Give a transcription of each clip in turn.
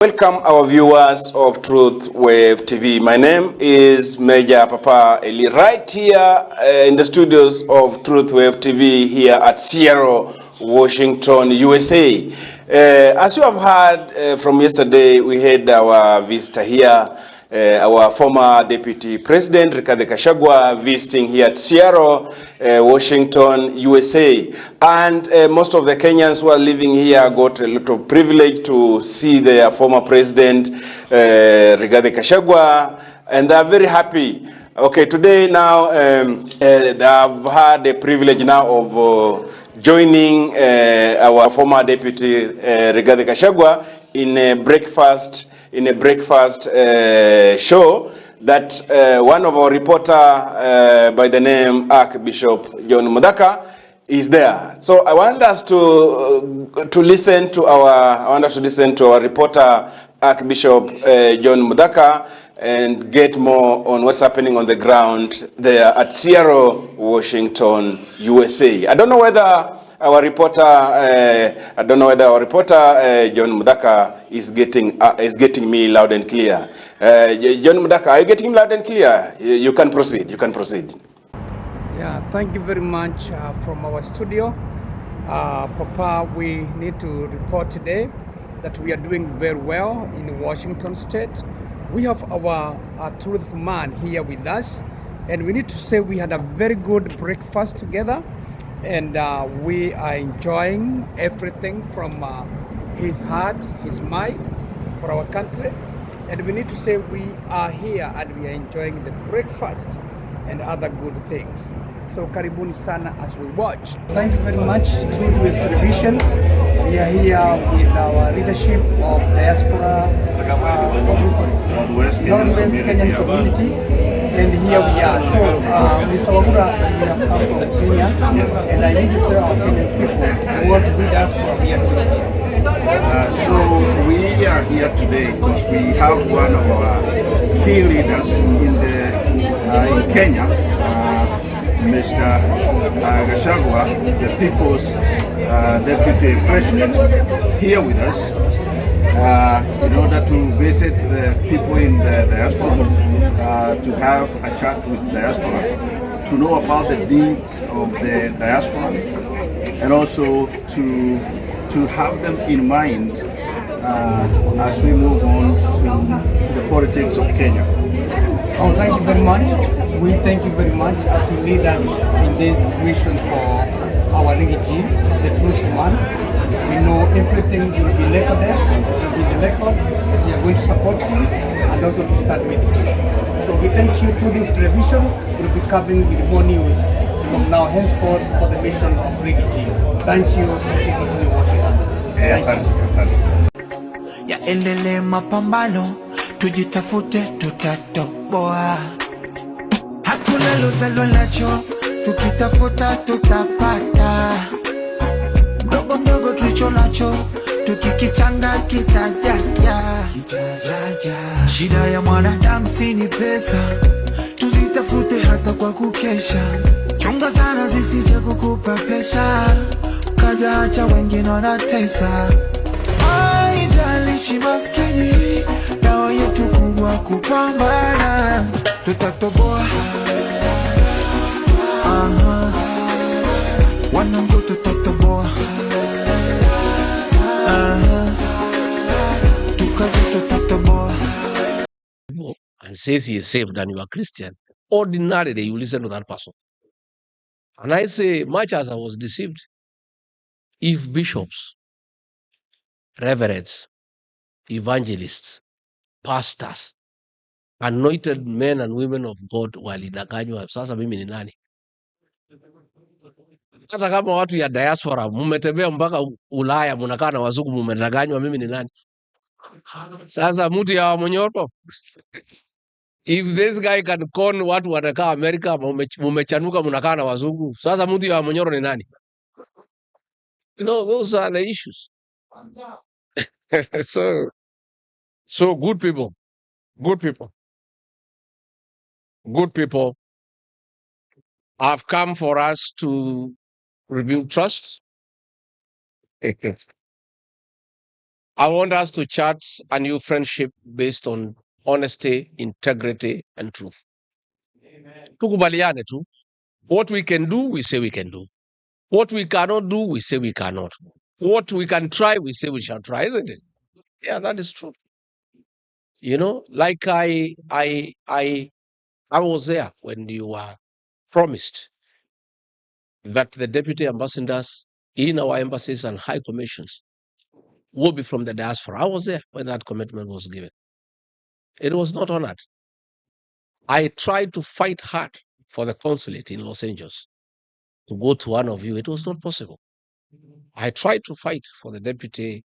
Welcome our viewers of Truth Wave TV. My name is Major Papa Eli, right here in the studios of Truth Wave TV here at Seattle, Washington, USA. As you have heard from yesterday, we had our visitor here, our former Deputy President Rigathi Gachagua visiting here at Seattle, Washington, USA. And most of the Kenyans who are living here got a lot of privilege to see their former president, Rigathi Gachagua, and they are very happy. Okay, today now they have had the privilege now of joining our former Deputy Rigathi Gachagua in a breakfast show that one of our reporter by the name Archbishop John Muthaka is there. So I want us to listen to our reporter Archbishop John Muthaka and get more on what's happening on the ground there at Seattle, Washington, USA. I don't know whether our reporter John Muthaka is getting me loud and clear. John Muthaka, are you getting him loud and clear? You can proceed. Yeah, thank you very much from our studio. Papa, we need to report today that we are doing very well in Washington State. We have our truthful man here with us, and we need to say we had a very good breakfast together, and we are enjoying everything from his heart, his mind for our country. And we need to say we are here and we are enjoying the breakfast and other good things. So karibuni sana as we watch. Thank you very much, Truth Wave Television. We are here with our leadership of diaspora, Northwest Kenyan community. And here we are. So, Mr. Wafula, we have come from Kenya, and I need to tell our Kenyan people what we diaspora we are doing here. So we are here today because we have one of our key leaders in Kenya, Mr. Gachagua, the People's Deputy President, here with us in order to visit the people in the diaspora, to have a chat with the diaspora, to know about the needs of the diasporans, and also to have them in mind as we move on to the politics of Kenya. Oh, thank you very much. We thank you very much as you lead us in this mission for our regime, the truth man. We know everything will be left there, will be the record. We are going to support you and also to start with you. So we thank you to the television. We'll be covering with more news from now henceforth for the mission of regime. Thank you as you continue watching us. Asante. Yaendelee mapambano, tujitafute, tutatoboa. Hakuna lozalo nacho, tukitafuta tutapata. Ndogo ndogo tulicho nacho, tukikichanga kitajaja. Shida ya mwanadamu si ni pesa, tuzitafute hata kwa kukesha. Chunga sana zisije kukupa presha, kaja acha wengine wanatesa. Haijalishi maskini, dawa yetu kubwa kupambana. Tutatoboa, wanangu tutatoboa, tukaze tutatoboa. And says he is saved and you are Christian, ordinarily you listen to that person. And I say, much as I was deceived, if bishops, reverends, evangelists, pastors, anointed men and women of God walidanganywa, sasa mimi ni nani? Hata kama watu ya diaspora mmetembea mpaka Ulaya mnakaa na wazungu mmedanganywa, mimi ni nani? Sasa mtu ya Monyoro, if this guy can con watu wanakaa Amerika, mumechanuka mnakaa na wazungu, sasa mtu ya Monyoro ni nani? You know, those are the issues. So good people have come for us to rebuild trust. I want us to chart a new friendship based on honesty, integrity, and truth. Tukubaliane tu. What we can do, we say we can do. What we cannot do, we say we cannot. What we can try, we say we shall try, isn't it? Yeah, that is true. You know, like I was there when you were promised that the deputy ambassadors in our embassies and high commissions will be from the diaspora. I was there when that commitment was given. It was not honored. I tried to fight hard for the consulate in Los Angeles to go to one of you. It was not possible. I tried to fight for the deputy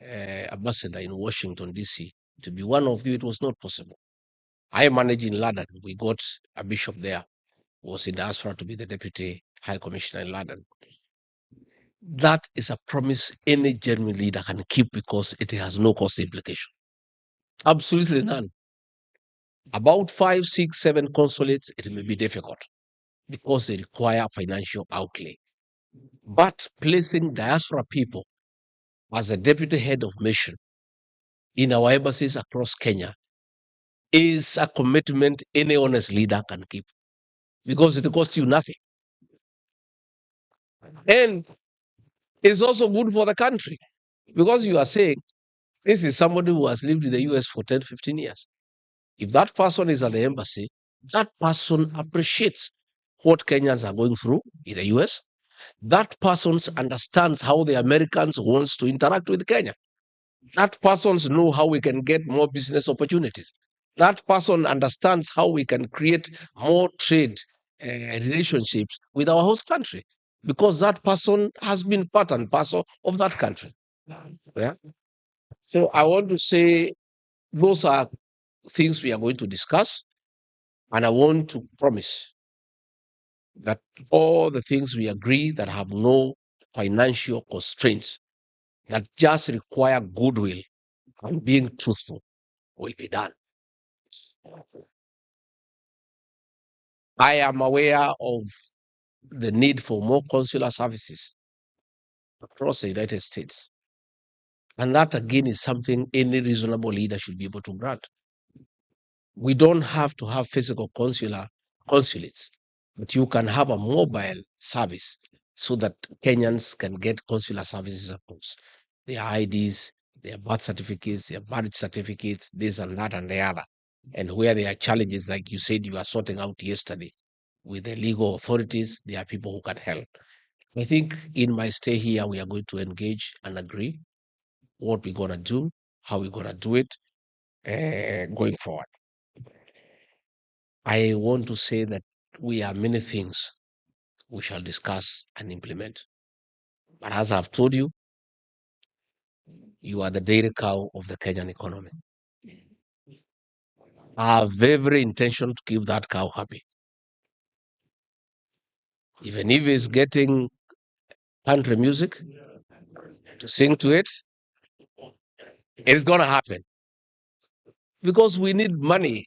ambassador in Washington, D.C. to be one of you. It was not possible. I managed in London. We got a bishop there, who was in diaspora, to be the deputy high commissioner in London. That is a promise any genuine leader can keep because it has no cost implication. Absolutely none. About 5, 6, 7 consulates, it may be difficult because they require financial outlay. But placing diaspora people as a deputy head of mission in our embassies across Kenya is a commitment any honest leader can keep because it costs you nothing. And it's also good for the country because you are saying this is somebody who has lived in the US for 10, 15 years. If that person is at the embassy, that person appreciates what Kenyans are going through in the US. That person understands how the Americans wants to interact with Kenya. That person knows how we can get more business opportunities. That person understands how we can create more trade relationships with our host country because that person has been part and parcel of that country. Yeah. So I want to say those are things we are going to discuss. And I want to promise that all the things we agree that have no financial constraints, that just require goodwill and being truthful, will be done. I am aware of the need for more consular services across the United States. And that again is something any reasonable leader should be able to grant. We don't have to have physical consulates, but you can have a mobile service so that Kenyans can get consular services across their IDs, their birth certificates, their marriage certificates, this and that and the other. And where there are challenges, like you said, you are sorting out yesterday with the legal authorities, there are people who can help. I think in my stay here, we are going to engage and agree what we're going to do, how we're going to do it going forward. I want to say that we have many things we shall discuss and implement. But as I've told you, you are the dairy cow of the Kenyan economy. I have every intention to keep that cow happy. Even if it's getting country music to sing to it, it's going to happen. Because we need money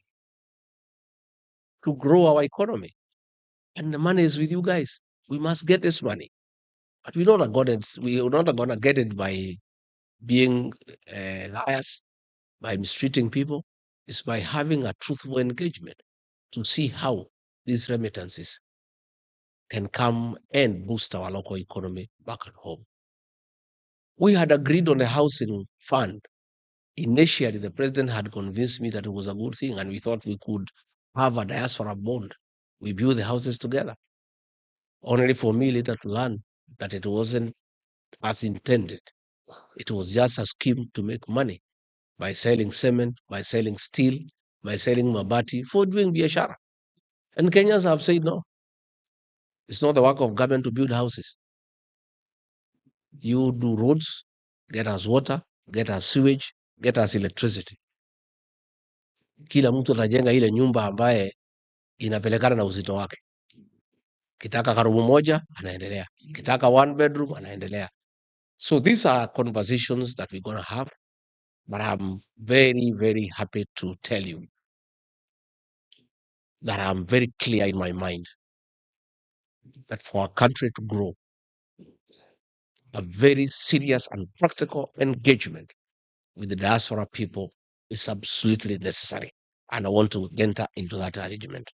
to grow our economy. And the money is with you guys. We must get this money. But we're not going to get it by being liars, by mistreating people. It's by having a truthful engagement to see how these remittances can come and boost our local economy back at home. We had agreed on a housing fund. Initially, the president had convinced me that it was a good thing, and we thought we could have a diaspora bond. We build the houses together. Only for me later to learn that it wasn't as intended. It was just a scheme to make money by selling cement, by selling steel, by selling mabati for doing biashara. And Kenyans have said no. It's not the work of government to build houses. You do roads, get us water, get us sewage, get us electricity. Kila mtu atajenga ile nyumba ambaye inapelekana na uzito wake. Kitaka karumu moja, anaendelea. Kitaka 1 bedroom, anaendelea. So these are conversations that we're going to have. But I'm very, very happy to tell you that I'm very clear in my mind that for our country to grow, a very serious and practical engagement with the diaspora people is absolutely necessary. And I want to enter into that arrangement.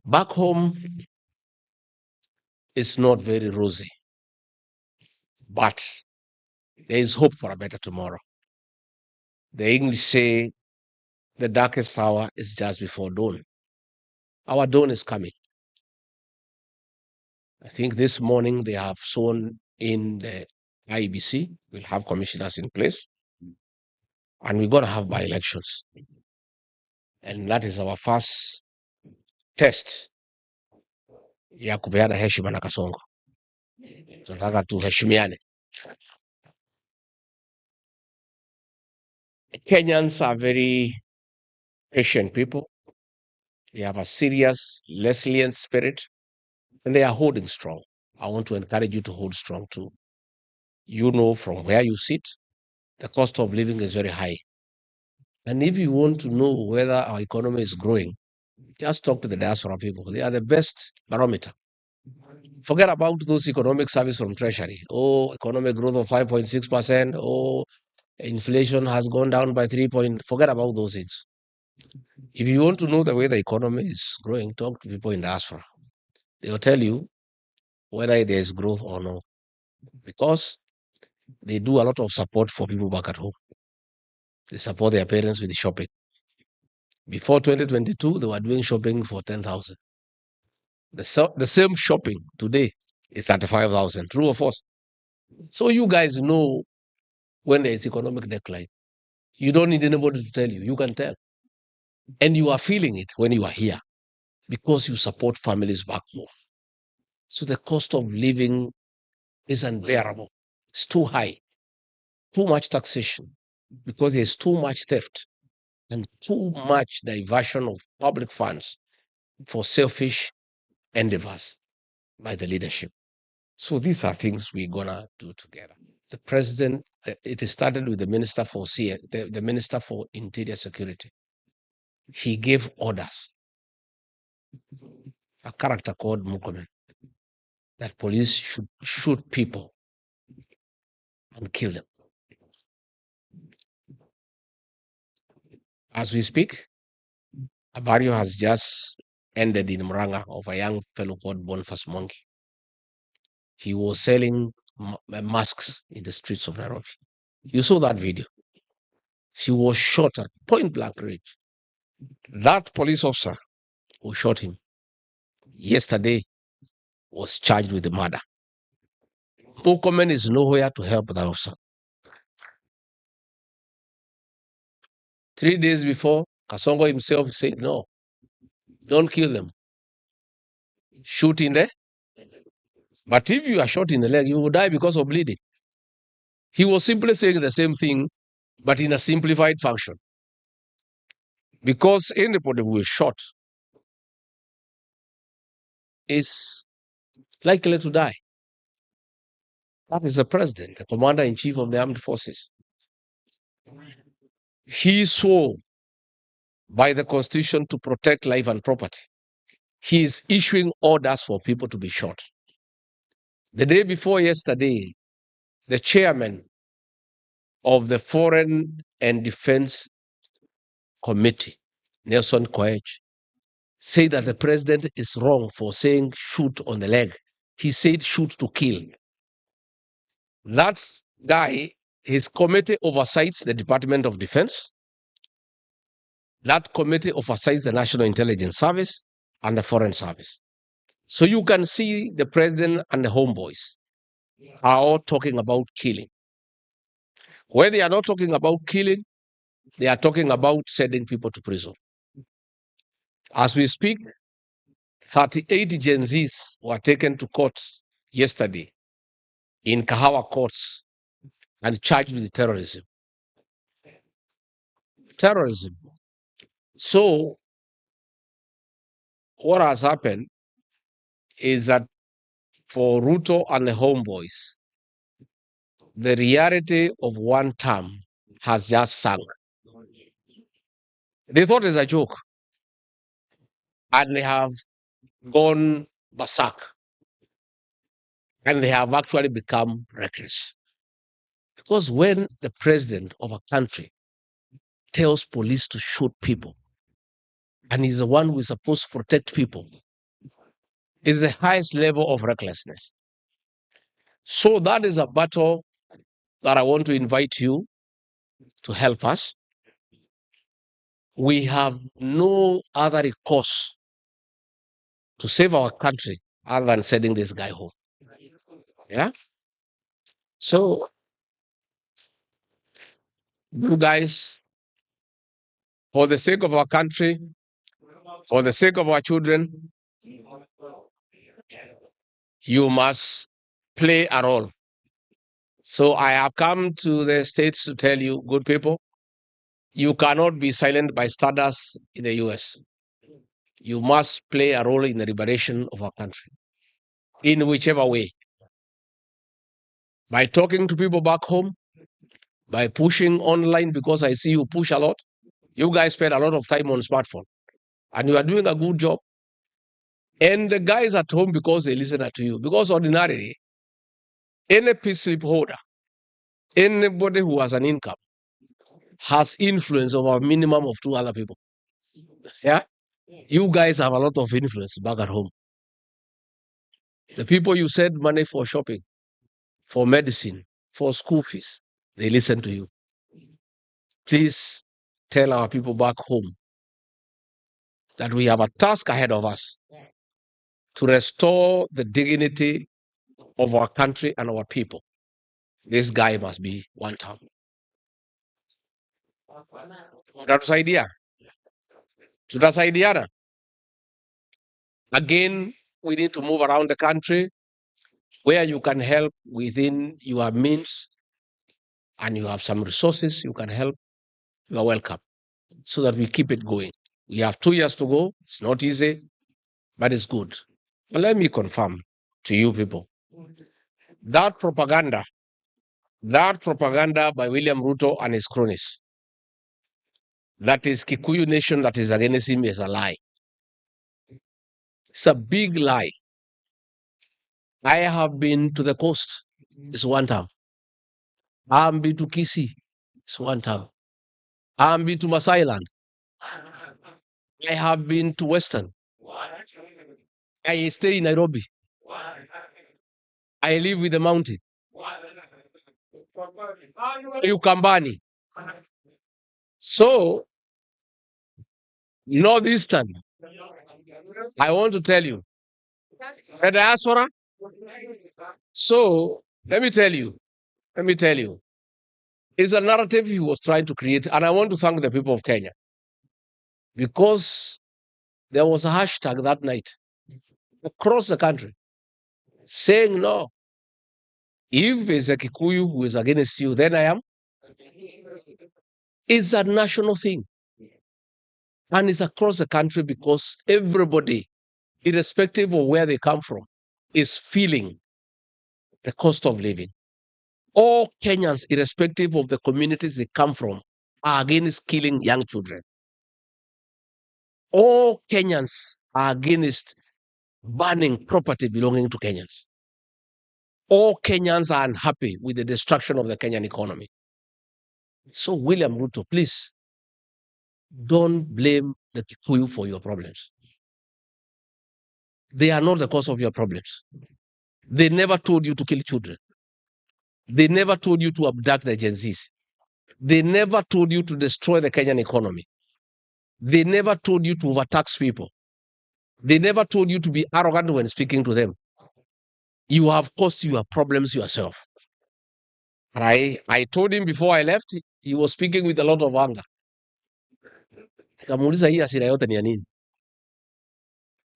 Back home, it's not very rosy, but there is hope for a better tomorrow. The English say the darkest hour is just before dawn. Our dawn is coming. I think this morning they have sworn in the IEBC. We'll have commissioners in place. And we're going to have by-elections. And that is our first test ya kupeana heshima na Kasongo. Tunataka tuheshimiane. Kenyans are very patient people. They have a serious, resilient spirit, and they are holding strong. I want to encourage you to hold strong too. You know from where you sit, the cost of living is very high. And if you want to know whether our economy is growing, just talk to the diaspora people. They are the best barometer. Forget about those economic service from Treasury. Oh, economic growth of 5.6%. Oh, inflation has gone down by 3 point. Forget about those things. If you want to know the way the economy is growing, talk to people in diaspora. They will tell you whether there is growth or no, because they do a lot of support for people back at home. They support their parents with shopping. Before 2022, they were doing shopping for 10,000. The same shopping today is 35,000. True or false? So you guys know when there is economic decline. You don't need anybody to tell you. You can tell. And you are feeling it when you are here because you support families back home. So the cost of living is unbearable. It's too high. Too much taxation because there's too much theft and too much diversion of public funds for selfish endeavors by the leadership. So these are things we're gonna do together. The president, it started with the minister for the minister for interior security. He gave orders, a character called Mukomen, that police should shoot people and kill them. As we speak, a barrio has just ended in Muranga of a young fellow called Boniface Monkey. He was selling masks in the streets of Nairobi. You saw that video. He was shot at point blank range. That police officer who shot him yesterday was charged with the murder. Mukomen is nowhere to help that officer. 3 days before, Kasongo himself said, no, don't kill them. Shoot in there. But if you are shot in the leg, you will die because of bleeding. He was simply saying the same thing, but in a simplified function. Because anybody who is shot is likely to die. That is the president, the commander-in-chief of the armed forces. He swore by the Constitution to protect life and property. He is issuing orders for people to be shot. The day before yesterday, the chairman of the Foreign and Defense Committee, Nelson Koech, said that the president is wrong for saying shoot on the leg. He said shoot to kill. That guy, his committee oversees the Department of Defense. That committee oversees the National Intelligence Service and the Foreign Service. So you can see the president and the homeboys are all talking about killing. Where they are not talking about killing, they are talking about sending people to prison. As we speak, 38 Gen Zs were taken to court yesterday in Kahawa courts and charged with terrorism. Terrorism. So what has happened is that for Ruto and the homeboys, the reality of one term has just sunk. They thought it's a joke. And they have gone berserk. And they have actually become reckless. Because when the president of a country tells police to shoot people, and he's the one who is supposed to protect people, is the highest level of recklessness. So that is a battle that I want to invite you to help us. We have no other recourse to save our country other than sending this guy home. Yeah? So, you guys, for the sake of our country, for the sake of our children, you must play a role. So I have come to the States to tell you, good people, you cannot be silent bystanders in the US. You must play a role in the liberation of our country, in whichever way. By talking to people back home, by pushing online, because I see you push a lot. You guys spend a lot of time on smartphone, and you are doing a good job. And the guys at home, because they listen to you. Because ordinarily, any peace slip holder, anybody who has an income, has influence over a minimum of 2 other people. Yeah? You guys have a lot of influence back at home. The people you send money for shopping, for medicine, for school fees, they listen to you. Please tell our people back home that we have a task ahead of us to restore the dignity of our country and our people. This guy must be one term. Tutasaidiana. Again, we need to move around the country where you can help within your means and you have some resources, you can help, you are welcome, so that we keep it going. We have 2 years to go. It's not easy, but it's good. But let me confirm to you people, that propaganda by William Ruto and his cronies, that is Kikuyu nation that is against him, is a lie. It's a big lie. I have been to the coast. It's one time. I have been to Kisii. It's one time. I have been to Masai Land. I have been to Western. I stay in Nairobi. I live with the mountain. Ukambani. So, Northeastern, I want to tell you, the diaspora. So, let me tell you, it's a narrative he was trying to create, and I want to thank the people of Kenya, because there was a hashtag that night across the country saying, no, if there's a Kikuyu who is against you, then I am. It's a national thing. And it's across the country because everybody, irrespective of where they come from, is feeling the cost of living. All Kenyans, irrespective of the communities they come from, are against killing young children. All Kenyans are against burning property belonging to Kenyans. All Kenyans are unhappy with the destruction of the Kenyan economy. So, William Ruto, please, don't blame the Kikuyu for your problems. They are not the cause of your problems. They never told you to kill children. They never told you to abduct the Gen Zs. They never told you to destroy the Kenyan economy. They never told you to overtax people. They never told you to be arrogant when speaking to them. You have caused your problems yourself. And I told him before I left, he was speaking with a lot of anger. Nikamuuliza hii hasira yote ni ya nini?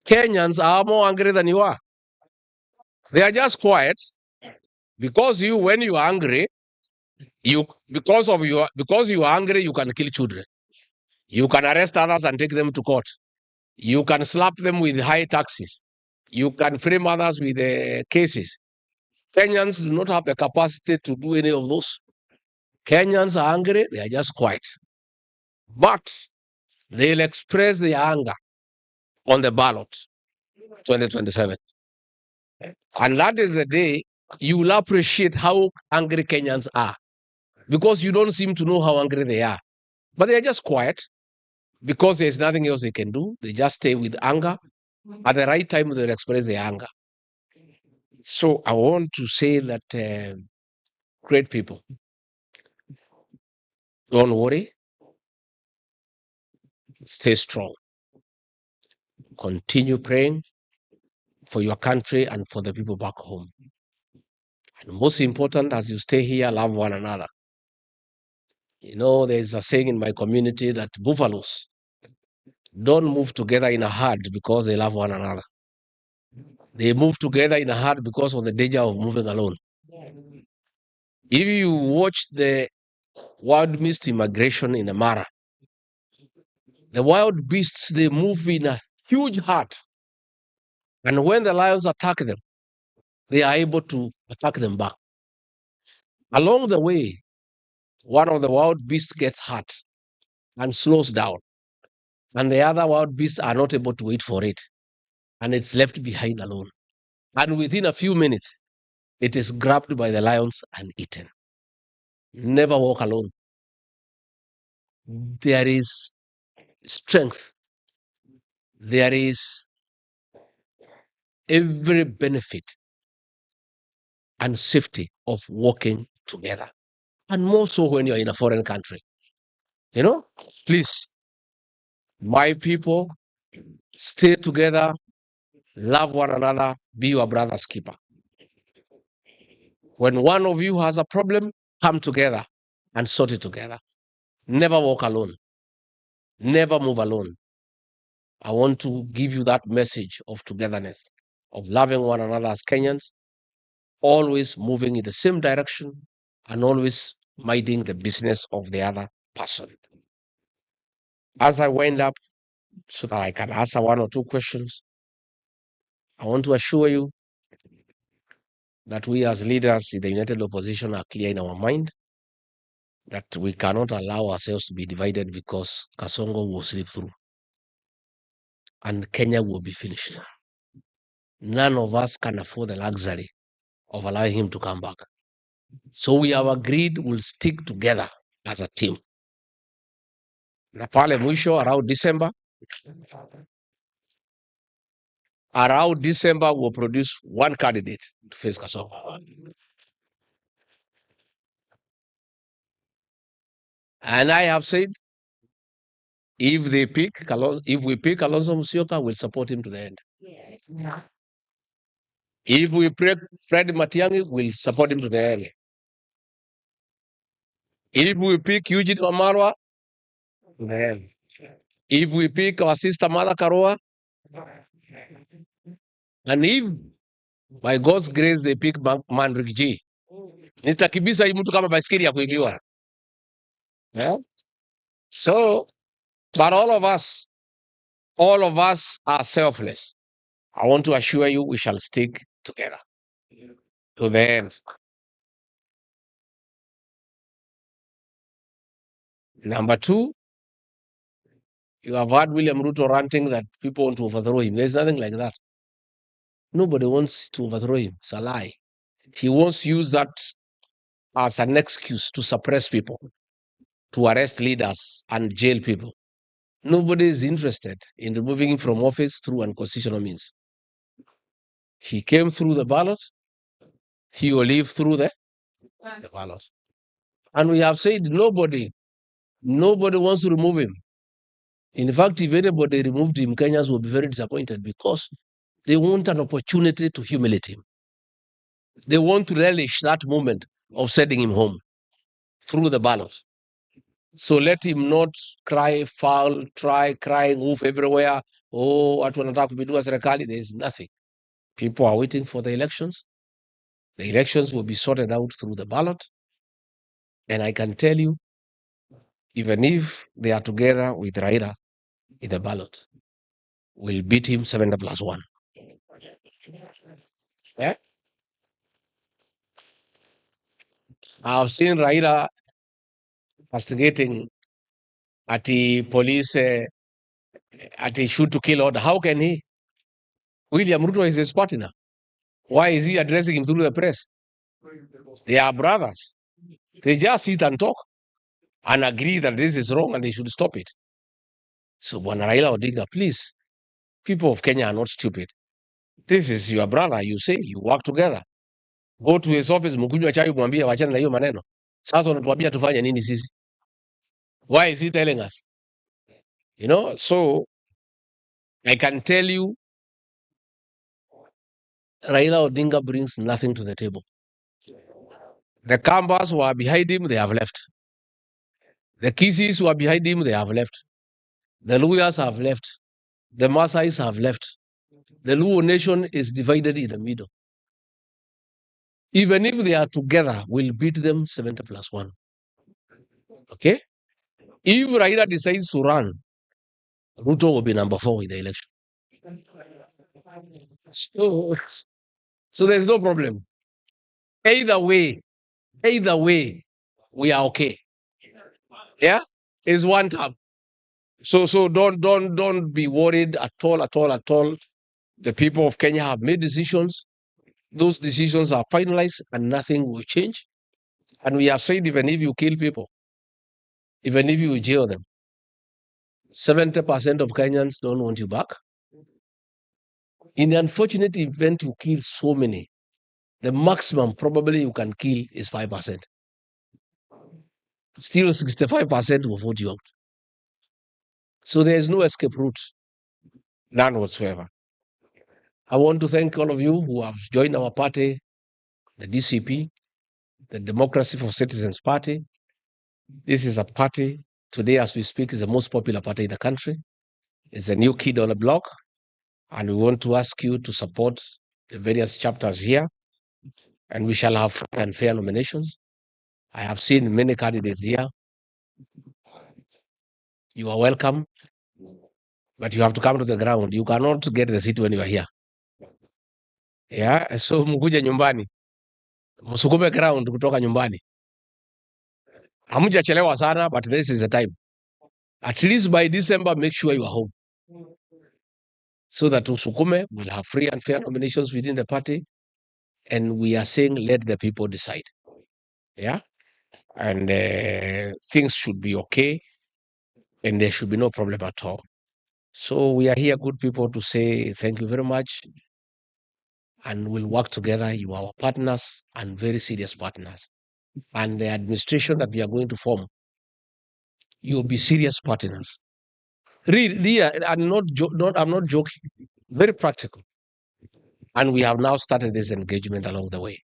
Kenyans are more angry than you are. They are just quiet because when you are angry, because you are angry, you can kill children. You can arrest others and take them to court. You can slap them with high taxes. You can frame others with cases. Kenyans do not have the capacity to do any of those. Kenyans are angry, they are just quiet. But they'll express their anger on the ballot 2027. And that is the day you will appreciate how angry Kenyans are. because you don't seem to know how angry they are. But they are just quiet because there's nothing else they can do. They just stay with anger. At the right time, they'll express their anger. So I want to say that great people, don't worry, stay strong. Continue praying for your country and for the people back home. And most important, as you stay here, love one another. You know, there's a saying in my community that buffaloes don't move together in a herd because they love one another. They move together in a herd because of the danger of moving alone. If you watch the wild beast immigration in Amara, the wild beasts, they move in a huge herd. And when the lions attack them, they are able to attack them back. Along the way, one of the wild beasts gets hurt and slows down. And the other wild beasts are not able to wait for it. And it's left behind alone. And within a few minutes, it is grabbed by the lions and eaten. Never walk alone. There is strength. There is every benefit and safety of working together. And more so when you're in a foreign country. You know, please, my people, stay together, love one another, be your brother's keeper. When one of you has a problem, come together and sort it together. Never walk alone. Never move alone. I want to give you that message of togetherness, of loving one another as Kenyans, always moving in the same direction and always minding the business of the other person. As I wind up, so that I can answer one or two questions, I want to assure you that we as leaders in the United Opposition are clear in our mind that we cannot allow ourselves to be divided because Kasongo will slip through and Kenya will be finished. None of us can afford the luxury of allowing him to come back. So we have agreed we'll stick together as a team. Na pale mwisho around December we'll produce one candidate to face Kasongo. And I have said, if we pick Kalonzo Musyoka, we'll support him to the end. Yeah. If we pick Fred Matiang'i, we'll support him to the end. If we pick Eugene Wamalwa, then. If we pick our sister Martha Karua, and if by God's grace they pick Mandrik G, nitakibisa hii mtu kama baiskeli ya kuibiwa. Yeah? So, but all of us are selfless. I want to assure you we shall stick together to the end. Number two, you have heard William Ruto ranting that people want to overthrow him. There's nothing like that. Nobody wants to overthrow him. It's a lie. He wants to use that as an excuse to suppress people, to arrest leaders and jail people. Nobody is interested in removing him from office through unconstitutional means. He came through the ballot. He will leave through the ballot. And we have said nobody wants to remove him. In fact, if anybody removed him, Kenyans will be very disappointed because they want an opportunity to humiliate him. They want to relish that moment of sending him home through the ballot. So let him not cry foul, crying wolf everywhere. Oh, watu wanataka kupindua serikali. There is nothing. People are waiting for the elections. The elections will be sorted out through the ballot. And I can tell you, even if they are together with Raila in the ballot, we'll beat him 7+1. Yeah? I've seen Raila castigating at the police, at the shoot to kill order. How can he? William Ruto is his partner. Why is he addressing him through the press? They are brothers. They just sit and talk and agree that this is wrong and they should stop it. So Bwana Raila Odinga, please, people of Kenya are not stupid. This is your brother, you say, you work together. Go to his office, mkunywa chai mwambie wachana na hiyo maneno. Sasa unatuambia tufanye nini sisi? Why is he telling us? You know, so I can tell you, Raila Odinga brings nothing to the table. The Kambas who are behind him, they have left. The Kisis who are behind him, they have left. The Luyas have left. The Masais have left. The Luo nation is divided in the middle. Even if they are together, we'll beat them 70+1. Okay? If Raila decides to run, Ruto will be number 4 in the election. So there's no problem. Either way, we are okay. Yeah? It's one term. So don't be worried at all. The people of Kenya have made decisions. Those decisions are finalized and nothing will change. And we have said, even if you kill people, even if you jail them, 70% of Kenyans don't want you back. In the unfortunate event you kill so many, the maximum probably you can kill is 5%. Still 65% will vote you out. So there is no escape route, none whatsoever. I want to thank all of you who have joined our party, the DCP, the Democracy for Citizens Party. This is a party, today as we speak, is the most popular party in the country. It's a new kid on the block. And we want to ask you to support the various chapters here. And we shall have free and fair nominations. I have seen many candidates here. You are welcome. But you have to come to the ground. You cannot get the seat when you are here. Yeah, so mkuje nyumbani. Msukume ground kutoka nyumbani. Hamjachelewa sana, but this is the time. At least by December, make sure you are home. So that Usukume will have free and fair nominations within the party. And we are saying, let the people decide. Yeah? And things should be okay. And there should be no problem at all. So we are here, good people, to say thank you very much. And we'll work together. You are our partners and very serious partners. And the administration that we are going to form, you'll be serious partners. Really, I'm not joking. Very practical. And we have now started this engagement along the way.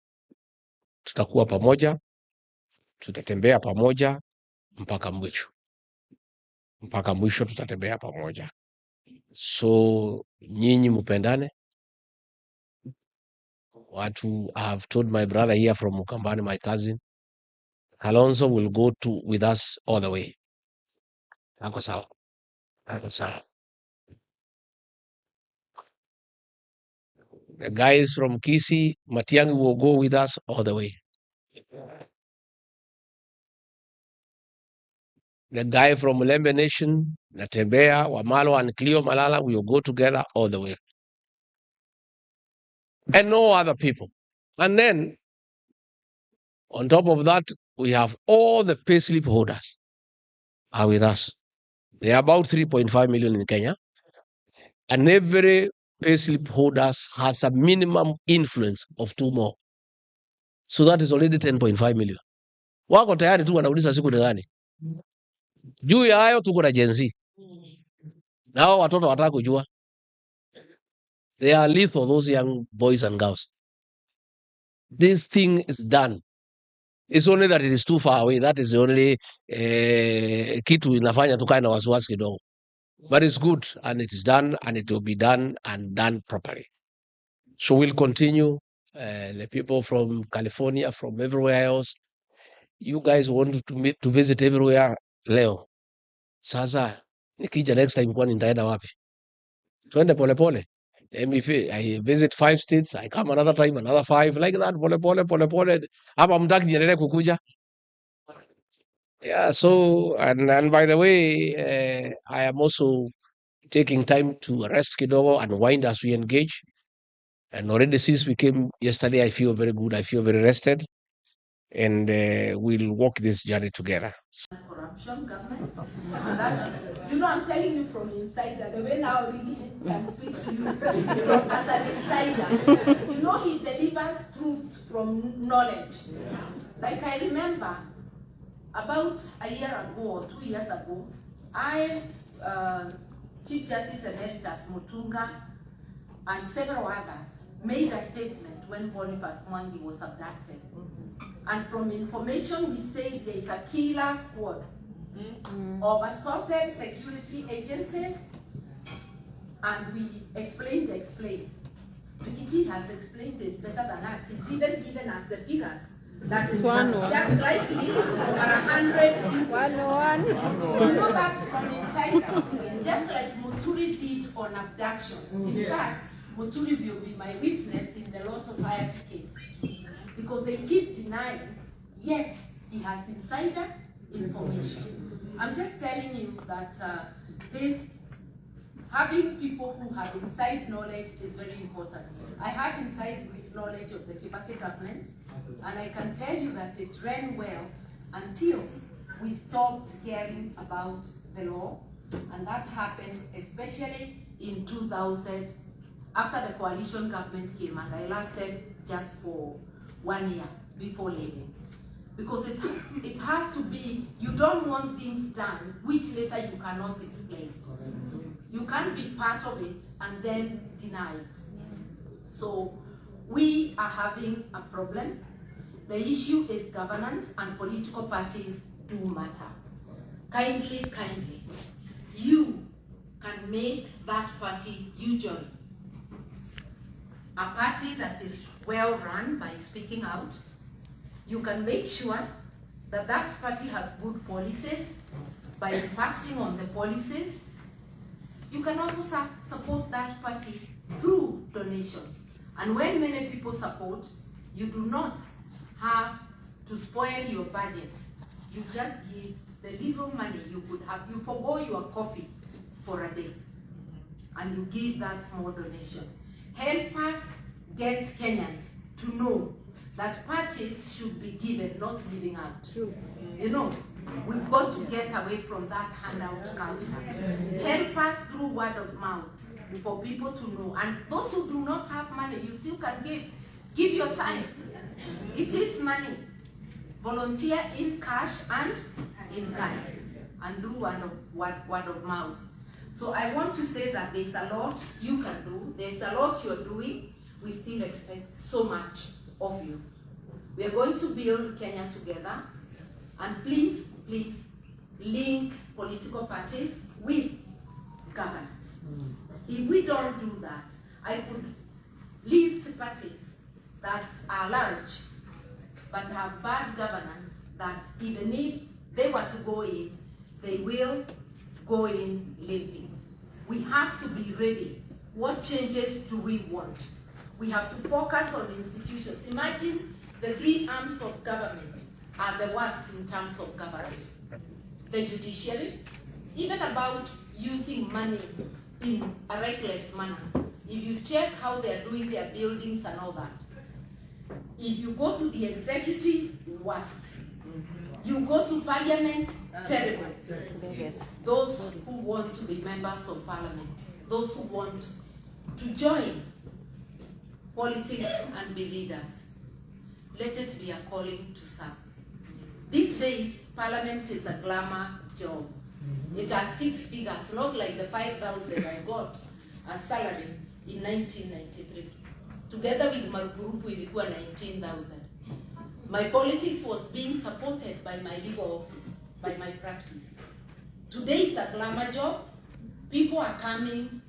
Tutakuwa pamoja, tutatembea pamoja, mpaka mwisho. Mpaka mwisho tutatembea pamoja. So, nyinyi mupendane. Watu, I have told my brother here from Mukambani, my cousin, Kalonzo will go with us all the way. Ako sawa. Ako sawa. The guys from Kisii, Matiang'i will go with us all the way. The guy from Lembe Nation, Natembea, Wamalo, and Cleo Malala will go together all the way. And no other people. And then, on top of that, we have all the payslip holders are with us. There are about 3.5 million in Kenya. And every payslip holders has a minimum influence of 2 more. So that is already 10.5 million. Wako tayari tu wanauliza siku ni gani. Juu ya hayo tuko na Gen Z. Na hao watoto wataka kujua. They are lethal, those young boys and girls. This thing is done. It's only that it is too far away. That is the only kitu inafanya tukae na wasiwasi kidogo. But it's good and it is done and it will be done and done properly. So we'll continue. The people from California, from everywhere else, you guys want to visit everywhere leo. Sasa, nikija next time kwani nitaenda wapi? Twende pole pole. I visit 5 states, I come another time, another 5, like that, pole pole. Hapa mtaki niendelee kukuja. Yeah, so, and by the way, I am also taking time to rest kidogo and wind as we engage. And already since we came yesterday, I feel very good. I feel very rested. and we'll walk this journey together. Corruption government. And that, I'm telling you from insider, the way now really can speak to you as an insider. He delivers truth from knowledge. Like I remember about a year ago or 2 years ago, Chief Justice Emeritus Mutunga and several others made a statement when Boniface Mwangi was abducted. And from information we say there is a killer squad of assaulted security agencies, and we explained. Bikiji has explained it better than us. He's even given us the figures. That is just slightly over 100 people. That's from insiders. Just like Muturi did on abductions. In fact, Muturi will be my witness in the Law Society case. Because they keep denying, yet he has insider information. I'm just telling you that having people who have inside knowledge is very important. I had inside knowledge of the Kibaki government, and I can tell you that it ran well until we stopped caring about the law, and that happened especially in 2000, after the coalition government came, and I lasted just for 1 year before leaving. Because it has to be, you don't want things done which later you cannot explain. You can't be part of it and then deny it. So we are having a problem. The issue is governance, and political parties do matter. Kindly, you can make that party you join. A party that is well run by speaking out. You can make sure that that party has good policies by impacting on the policies. You can also support that party through donations. And when many people support, you do not have to spoil your budget. You just give the little money you could have. You forgo your coffee for a day, and you give that small donation. Help us get Kenyans to know that parties should be given, not giving out. True. We've got to get away from that handout culture. Help us through word of mouth for people to know. And those who do not have money, you still can give. Give your time. It is money. Volunteer in cash and in kind, and through word of mouth. So I want to say that there's a lot you can do. There's a lot you're doing. We still expect so much of you. We are going to build Kenya together, and please link political parties with governance. If we don't do that, I could list parties that are large but have bad governance, that even if they were to go in, they will go in limping. We have to be ready. What changes do we want? We have to focus on institutions. Imagine the three arms of government are the worst in terms of governance. The judiciary, even about using money in a reckless manner. If you check how they're doing their buildings and all that. If you go to the executive, worst. You go to parliament, terrible. Yes. Those who want to be members of parliament, those who want to join politics and be leaders, let it be a calling to serve. These days, parliament is a glamour job. It has 6 figures, not like the 5,000 I got as salary in 1993. Together with Marupurupu, ilikuwa 19,000. My politics was being supported by my legal office, by my practice. Today it's a glamour job. People are coming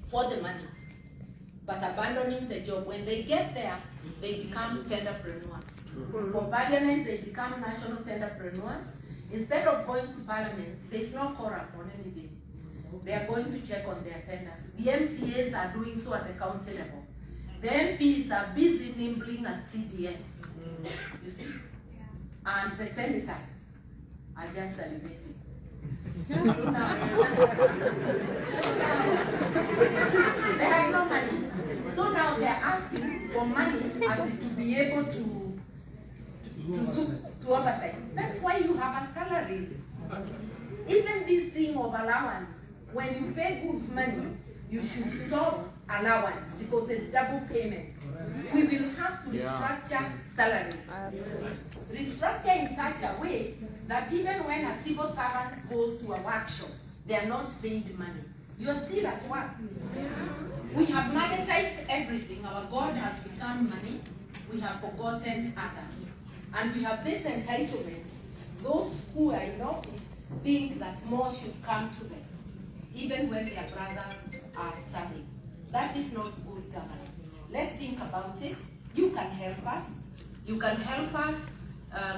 for the money, but abandoning the job. When they get there, they become tenderpreneurs. From parliament, they become national tenderpreneurs. Instead of going to parliament, there's no quorum on anything. They are going to check on their tenders. The MCAs are doing so at the county level. The MPs are busy nibbling at CDN. You see? And the senators are just celebrating. So now, they have no money. So now they're asking for money and to be able to to oversight. That's why you have a salary. Even this thing of allowance, when you pay good money, you should stop allowance because there's double payment. We will have to restructure salaries. Restructure in such a way that even when a civil servant goes to a workshop, they are not paid money. You are still at work. We have monetized everything. Our God has become money. We have forgotten others. And we have this entitlement. Those who are in office think that more should come to them, even when their brothers are starving. That is not good governance. Let's think about it. You can help us. You can help us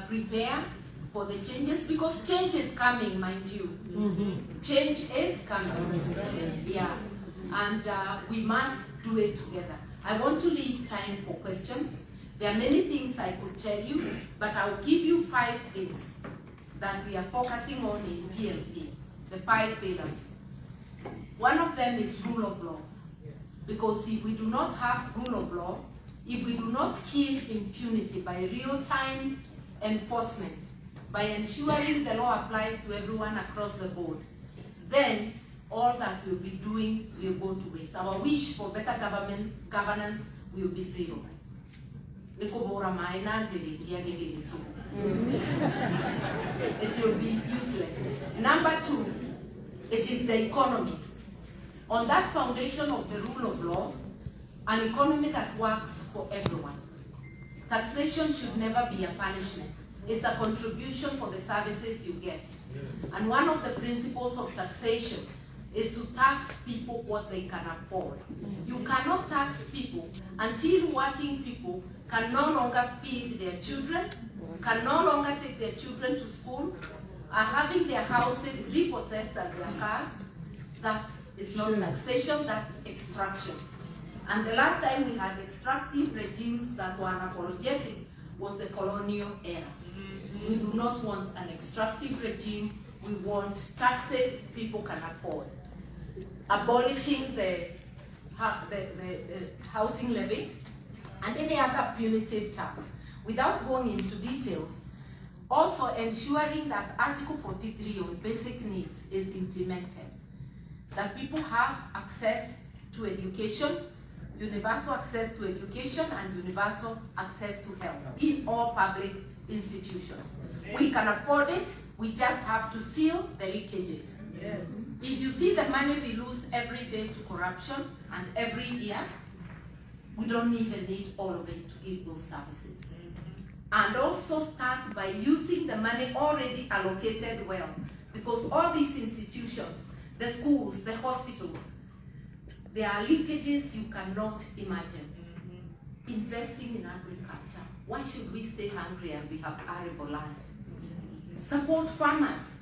prepare for the changes, because change is coming, mind you. Change is coming. Yeah. And we must do it together. I want to leave time for questions. There are many things I could tell you, but I'll give you 5 things that we are focusing on in PLP, the 5 pillars. One of them is rule of law. Because if we do not have rule of law, if we do not kill impunity by real-time enforcement, by ensuring the law applies to everyone across the board, then all that we'll be doing will go to waste. Our wish for better governance will be zero. It will be useless. Number 2, it is the economy. On that foundation of the rule of law, an economy that works for everyone. Taxation should never be a punishment. It's a contribution for the services you get. And one of the principles of taxation is to tax people what they can afford. You cannot tax people until working people can no longer feed their children, can no longer take their children to school, are having their houses repossessed and their cars. That is not taxation, that's extraction. And the last time we had extractive regimes that were unapologetic was the colonial era. We do not want an extractive regime. We want taxes people can afford. Abolishing the housing levy and any other punitive tax. Without going into details, also ensuring that Article 43 on basic needs is implemented. That people have access to education, universal access to education, and universal access to health in all public institutions. We can afford it, we just have to seal the leakages. Yes. If you see the money we lose every day to corruption and every year, we don't even need all of it to give those services. And also start by using the money already allocated well, because all these institutions, the schools, the hospitals, there are leakages you cannot imagine. Investing in agriculture. Why should we stay hungry and we have arable land? Support farmers,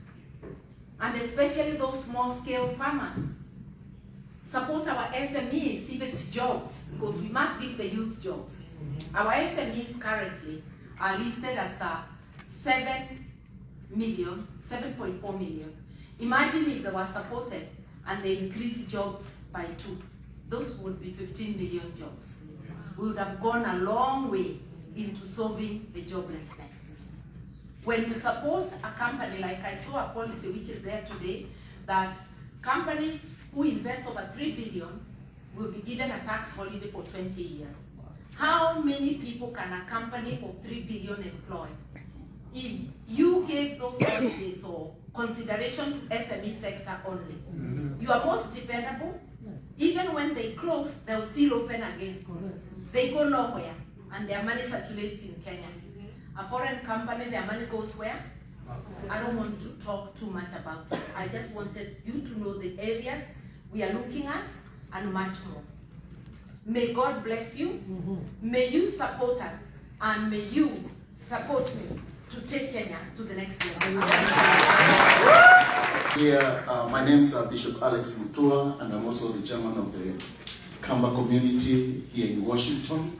and especially those small-scale farmers. Support our SMEs, if it's jobs, because we must give the youth jobs. Our SMEs currently are listed as 7.4 million. Imagine if they were supported and they increased jobs by 2. Those would be 15 million jobs. We would have gone a long way into solving the joblessness. When you support a company, like I saw a policy which is there today, that companies who invest over 3 billion will be given a tax holiday for 20 years. How many people can a company of 3 billion employ? If you gave those holidays or consideration to SME sector only, you are most dependable. Even when they close, they'll still open again. They go nowhere, and their money circulates in Kenya. A foreign company, their money goes where? I don't want to talk too much about it. I just wanted you to know the areas we are looking at and much more. May God bless you. May you support us, and may you support me to take Kenya to the next level. Here, my name is Bishop Alex Mutua, and I'm also the chairman of the Kamba community here in Washington.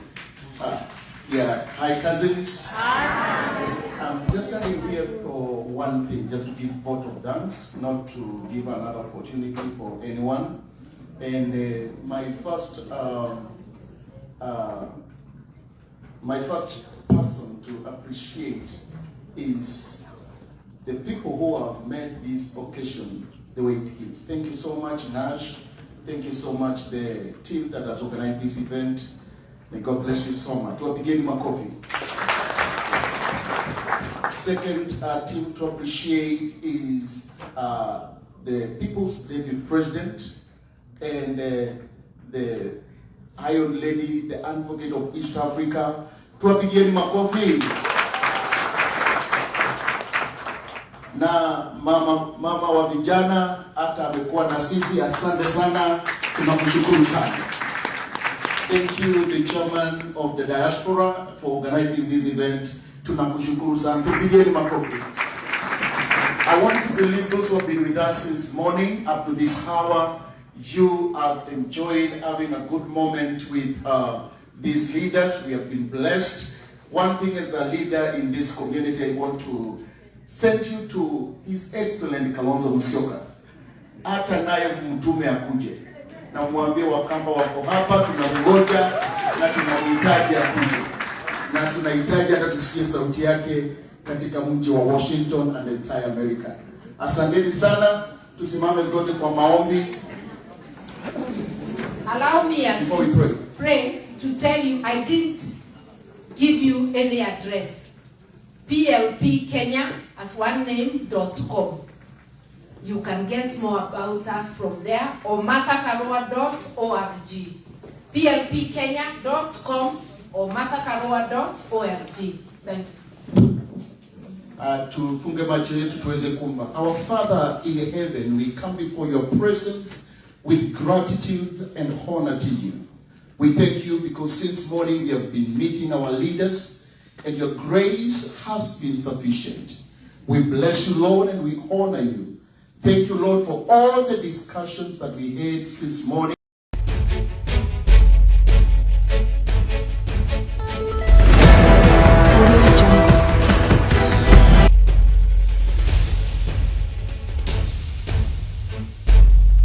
Hi cousins. Hi. I'm just standing here for one thing, just to give vote of thanks, not to give another opportunity for anyone. And my first person to appreciate is the people who have made this occasion the way it is. Thank you so much, Naj. Thank you so much, the team that has organized this event. May God bless you so much. We're beginning makofi. Second team to appreciate is the People's Deputy President and the Iron Lady, the Advocate of East Africa. Tuwapigieni makofi. Na mama wa vijana hata amekuwa na sisi, asante sana, tunakushukuru sana. Thank you, the chairman of the diaspora, for organizing this event. Tunakushukuru sana. Tupigieni makofi. I want to believe those who have been with us since morning up to this hour, you have enjoyed having a good moment with these leaders. We have been blessed. One thing as a leader in this community, I want to send you to His Excellency Kalonzo Musyoka. Hata naye mtume akuje. Na mwambie Wakamba wako hapa, tunamngoja na tunamhitaji akuje. Na tunahitaji hata tusikie sauti yake katika mji wa Washington and entire America. Asanteni sana, tusimame zote kwa maombi. Allow me as Before we pray to tell you I didn't give you any address. PLPKenya as one name.com. You can get more about us from there or marthakarua.org. PLPKenya.com or marthakarua.org. Thank you. Tufunge macho yetu tuweze kuomba. Our Father in heaven, we come before your presence with gratitude and honor to you. We thank you because since morning we have been meeting our leaders and your grace has been sufficient. We bless you, Lord, and we honor you. Thank you, Lord, for all the discussions that we had since morning.